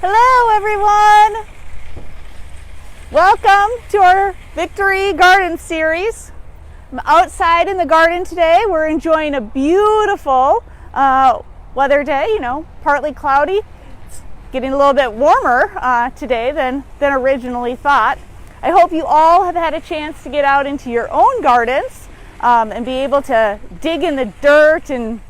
Hello everyone! Welcome to our Victory Garden series. I'm outside in the garden today. We're enjoying a beautiful weather day, partly cloudy. It's getting a little bit warmer today than originally thought. I hope you all have had a chance to get out into your own gardens and be able to dig in the dirt and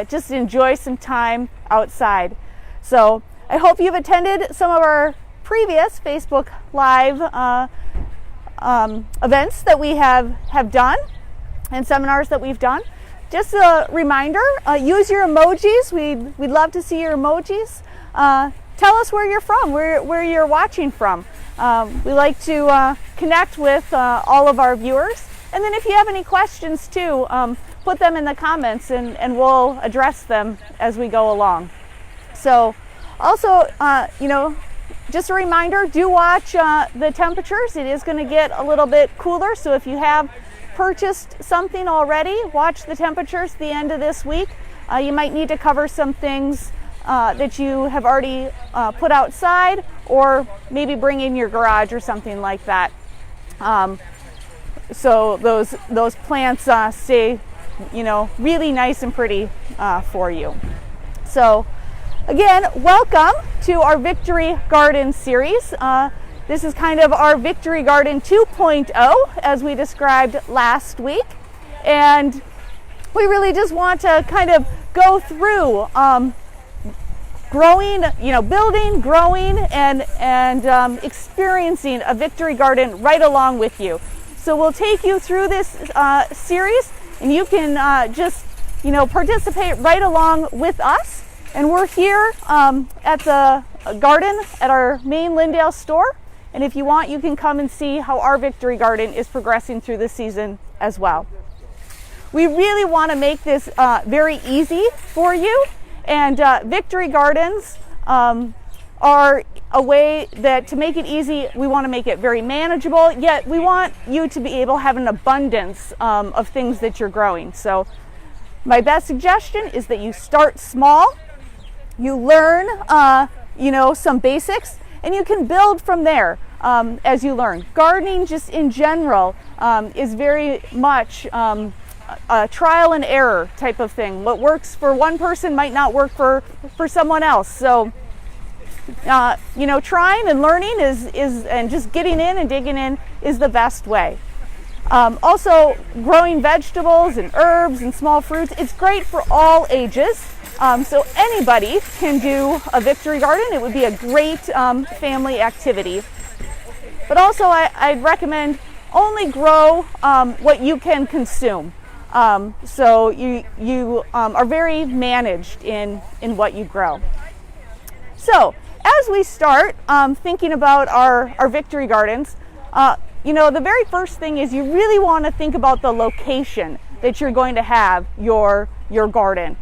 just enjoy some time outside. So I hope you've attended some of our previous Facebook Live events that we have done and seminars that we've done. Just a reminder, use your emojis. We'd love to see your emojis. Tell us where you're from, where you're watching from. We like to connect with all of our viewers. And then if you have any questions too, put them in the comments and we'll address them as we go along. So also, just a reminder, do watch the temperatures. It is going to get a little bit cooler, so if you have purchased something already, watch the temperatures at the end of this week. You might need to cover some things that you have already put outside, or maybe bring in your garage or something like that. So those plants stay, really nice and pretty for you. So again, welcome to our Victory Garden series. This is kind of our Victory Garden 2.0, as we described last week. And we really just want to kind of go through growing, building, growing, and experiencing a Victory Garden right along with you. So we'll take you through this series, and you can just, participate right along with us. And we're here at the garden at our main Lindale store. And if you want, you can come and see how our Victory Garden is progressing through the season as well. We really want to make this very easy for you. And Victory Gardens are a way that to make it easy, we want to make it very manageable, yet we want you to be able to have an abundance of things that you're growing. So my best suggestion is that you start small. You learn, some basics, and you can build from there as you learn. Gardening, just in general, is very much a trial and error type of thing. What works for one person might not work for someone else. So, trying and learning is and just getting in and digging in is the best way. Also, growing vegetables and herbs and small fruits, it's great for all ages. So anybody can do a Victory Garden. It would be a great family activity. But also I'd recommend only grow what you can consume. So you are very managed in what you grow. So as we start thinking about our Victory Gardens, the very first thing is you really want to think about the location that you're going to have your garden.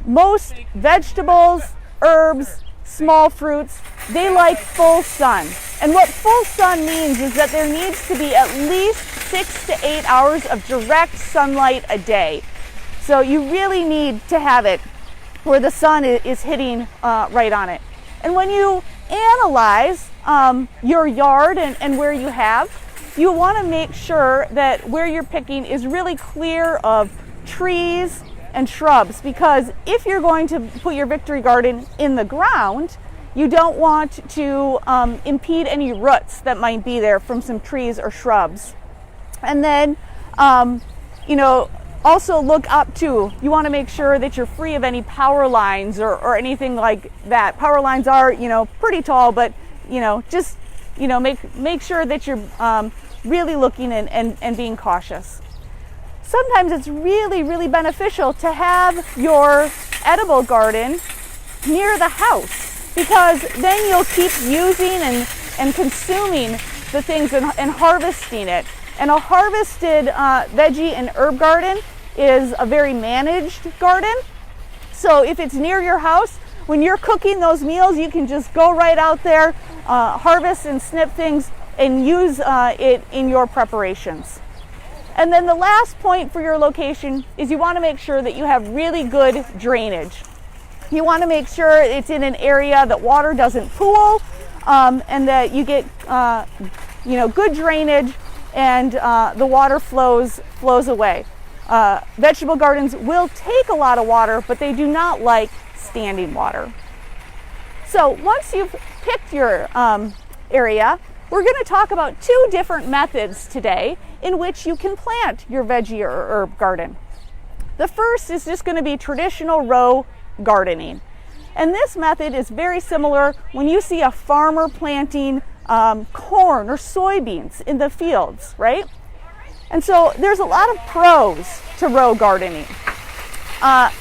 Most vegetables, herbs, small fruits, they like full sun. And what full sun means is that there needs to be at least 6 to 8 hours of direct sunlight a day. So you really need to have it where the sun is hitting right on it. And when you analyze your yard and where you have, you want to make sure that where you're picking is really clear of trees and shrubs, because if you're going to put your Victory Garden in the ground, you don't want to impede any roots that might be there from some trees or shrubs. And then, also look up too. You want to make sure that you're free of any power lines or anything like that. Power lines are, pretty tall, but, just, make sure that you're really looking and being cautious. Sometimes it's really, really beneficial to have your edible garden near the house, because then you'll keep using and consuming the things and harvesting it. And a harvested veggie and herb garden is a very managed garden. So if it's near your house, when you're cooking those meals, you can just go right out there, harvest and snip things and use it in your preparations. And then the last point for your location is you want to make sure that you have really good drainage. You want to make sure it's in an area that water doesn't pool, and that you get good drainage, and the water flows away. Vegetable gardens will take a lot of water, but they do not like standing water. So once you've picked your area, we're going to talk about 2 different methods today in which you can plant your veggie or herb garden. The first is just going to be traditional row gardening. And this method is very similar when you see a farmer planting corn or soybeans in the fields, right? And so there's a lot of pros to row gardening.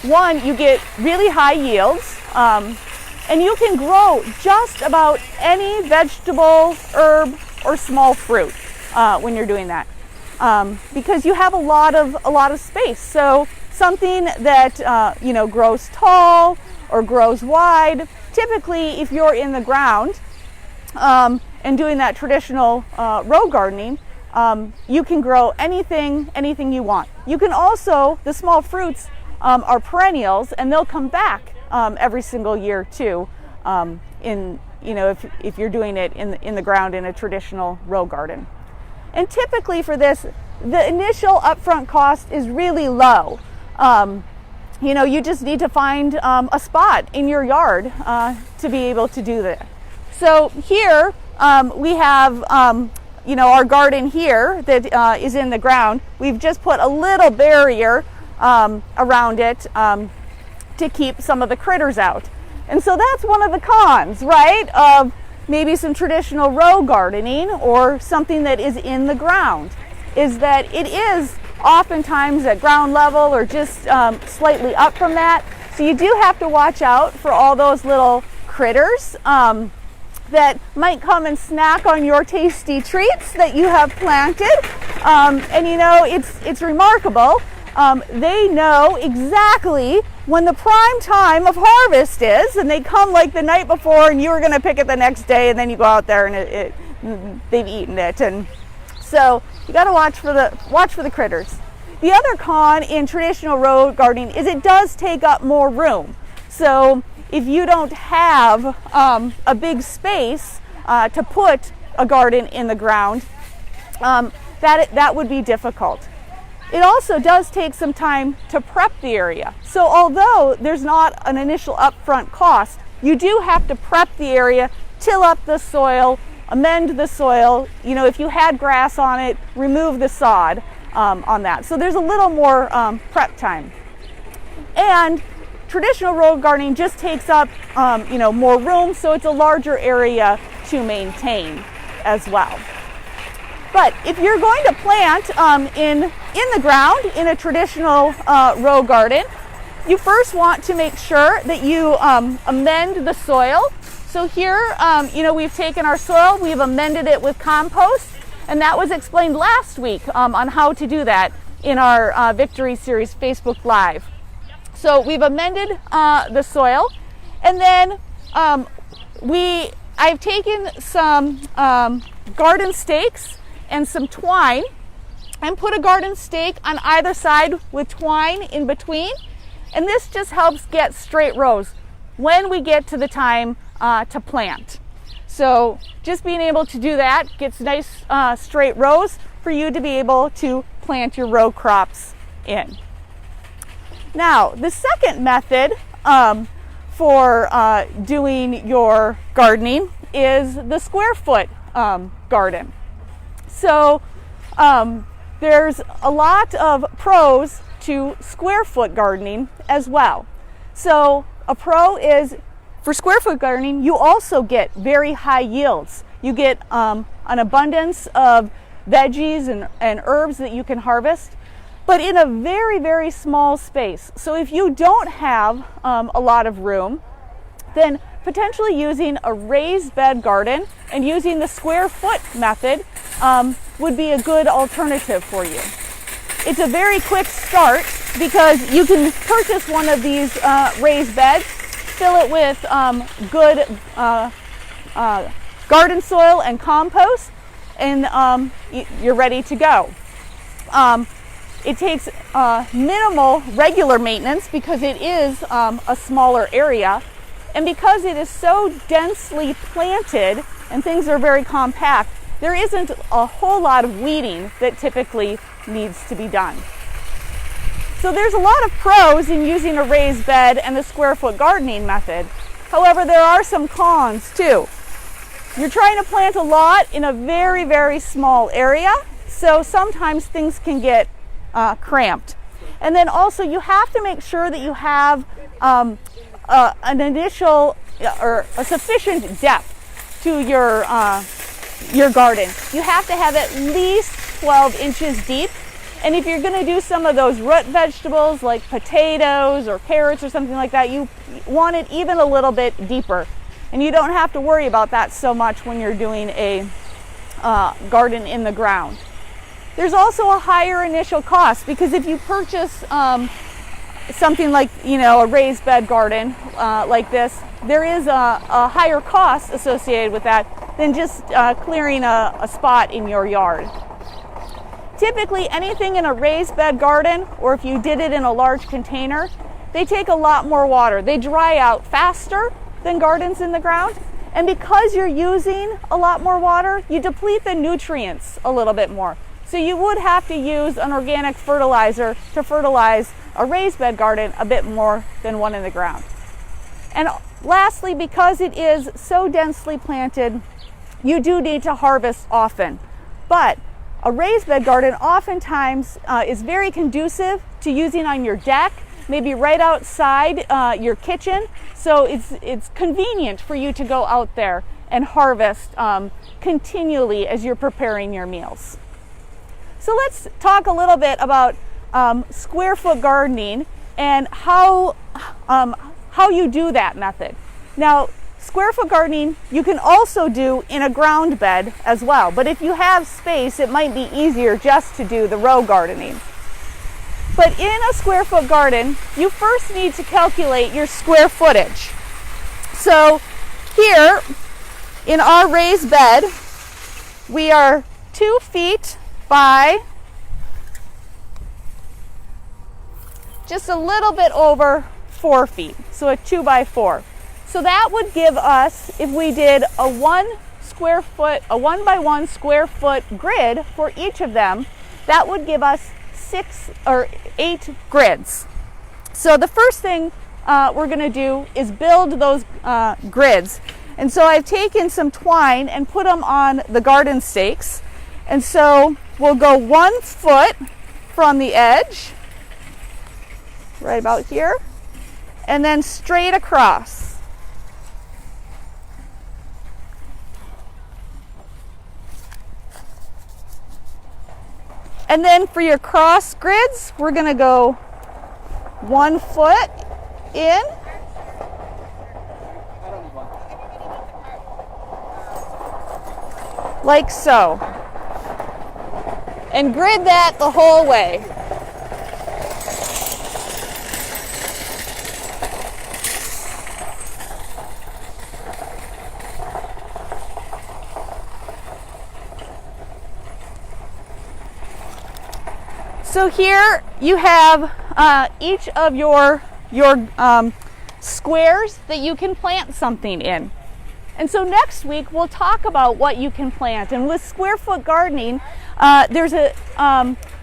One, you get really high yields, and you can grow just about any vegetable, herb, or small fruit when you're doing that, because you have a lot of space. So something that grows tall or grows wide. Typically, if you're in the ground and doing that traditional row gardening, you can grow anything you want. You can also, the small fruits are perennials, and they'll come back every single year too. If you're doing it in the ground in a traditional row garden. And typically for this, the initial upfront cost is really low. You just need to find a spot in your yard to be able to do that. So here we have our garden here that is in the ground. We've just put a little barrier around it to keep some of the critters out. And so that's one of the cons, right, of maybe some traditional row gardening or something that is in the ground, is that it is oftentimes at ground level or just slightly up from that. So you do have to watch out for all those little critters that might come and snack on your tasty treats that you have planted. It's remarkable. They know exactly when the prime time of harvest is, and they come like the night before, and you were going to pick it the next day, and then you go out there and they've eaten it. And so you got to watch for the critters. The other con in traditional row gardening is it does take up more room. So if you don't have a big space to put a garden in the ground, that would be difficult. It also does take some time to prep the area. So although there's not an initial upfront cost, you do have to prep the area, till up the soil, amend the soil. If you had grass on it, remove the sod on that. So there's a little more prep time. And traditional row gardening just takes up more room, so it's a larger area to maintain as well. But if you're going to plant in the ground in a traditional row garden, you first want to make sure that you amend the soil. So here, we've taken our soil, we've amended it with compost, and that was explained last week on how to do that in our Victory Series Facebook Live. So we've amended the soil, and then I've taken some garden stakes and some twine and put a garden stake on either side with twine in between, and this just helps get straight rows when we get to the time to plant. So just being able to do that gets nice straight rows for you to be able to plant your row crops in. Now, the second method for doing your gardening is the square foot garden. So there's a lot of pros to square foot gardening as well. So a pro is, for square foot gardening, you also get very high yields. You get an abundance of veggies and herbs that you can harvest, but in a very, very small space. So if you don't have a lot of room, then potentially using a raised bed garden and using the square foot method would be a good alternative for you. It's a very quick start because you can purchase one of these raised beds, fill it with good garden soil and compost, and you're ready to go. It takes minimal regular maintenance because it is a smaller area. And because it is so densely planted and things are very compact, there isn't a whole lot of weeding that typically needs to be done. So there's a lot of pros in using a raised bed and the square foot gardening method. However, there are some cons too. You're trying to plant a lot in a very, very small area, so sometimes things can get cramped. And then also you have to make sure that you have an initial or a sufficient depth to your garden. You have to have at least 12 inches deep. And if you're going to do some of those root vegetables like potatoes or carrots or something like that, you want it even a little bit deeper. And you don't have to worry about that so much when you're doing a garden in the ground. There's also a higher initial cost because if you purchase something like, a raised bed garden like this, there is a higher cost associated with that than just clearing a spot in your yard. Typically, anything in a raised bed garden, or if you did it in a large container, they take a lot more water. They dry out faster than gardens in the ground. And because you're using a lot more water, you deplete the nutrients a little bit more. So you would have to use an organic fertilizer to fertilize a raised bed garden a bit more than one in the ground. And lastly, because it is so densely planted, you do need to harvest often. But a raised bed garden oftentimes is very conducive to using on your deck, maybe right outside your kitchen. So it's convenient for you to go out there and harvest continually as you're preparing your meals. So let's talk a little bit about square foot gardening and how you do that method. Now, square foot gardening you can also do in a ground bed as well, but if you have space, it might be easier just to do the row gardening. But in a square foot garden, you first need to calculate your square footage. So here in our raised bed, we are 2 feet by just a little bit over 4 feet, so a 2 by 4. So that would give us, if we did a 1 by 1 square foot grid for each of them, that would give us 6 or 8 grids. So the first thing we're going to do is build those grids. And so I've taken some twine and put them on the garden stakes. And so we'll go 1 foot from the edge, right about here, and then straight across. And then for your cross grids, we're going to go 1 foot in, like so, and grid that the whole way. So here you have each of your squares that you can plant something in. And so next week we'll talk about what you can plant. And with square foot gardening, there's a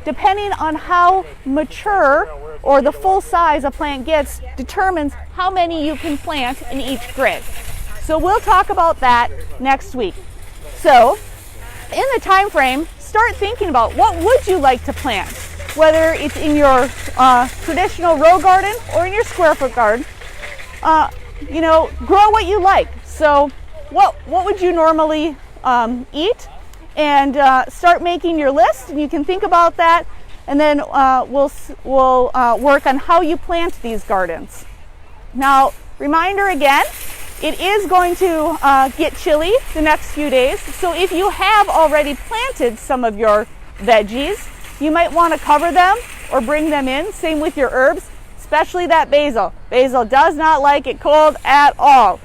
depending on how mature or the full size a plant gets determines how many you can plant in each grid. So we'll talk about that next week. So in the time frame, start thinking about what would you like to plant, whether it's in your traditional row garden or in your square foot garden. Grow what you like. So what would you normally eat? And start making your list, and you can think about that, and then we'll work on how you plant these gardens. Now, reminder again, it is going to get chilly the next few days, so if you have already planted some of your veggies, you might want to cover them or bring them in. Same with your herbs, especially that basil. Basil does not like it cold at all.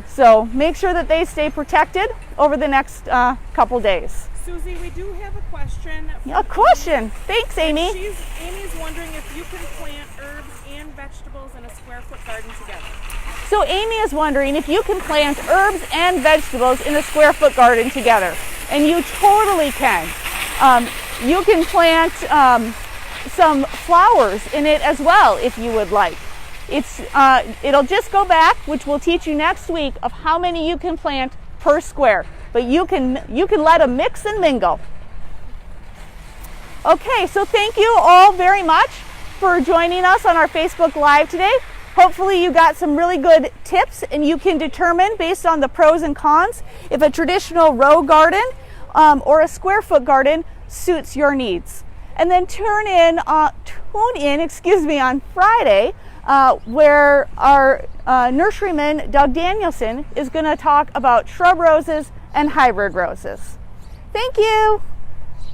So make sure that they stay protected over the next couple days. Susie, we do have a question. A question. Thanks, Amy. Amy's wondering if you can plant herbs and vegetables in a square foot garden together. So Amy is wondering if you can plant herbs and vegetables in a square foot garden together. And you totally can. You can plant some flowers in it as well if you would like. It'll just go back, which we'll teach you next week, of how many you can plant per square. But you can let them mix and mingle. Okay, so thank you all very much for joining us on our Facebook Live today. Hopefully you got some really good tips and you can determine based on the pros and cons if a traditional row garden or a square foot garden suits your needs. And then tune in on Friday where our nurseryman Doug Danielson is going to talk about shrub roses and hybrid roses. Thank you.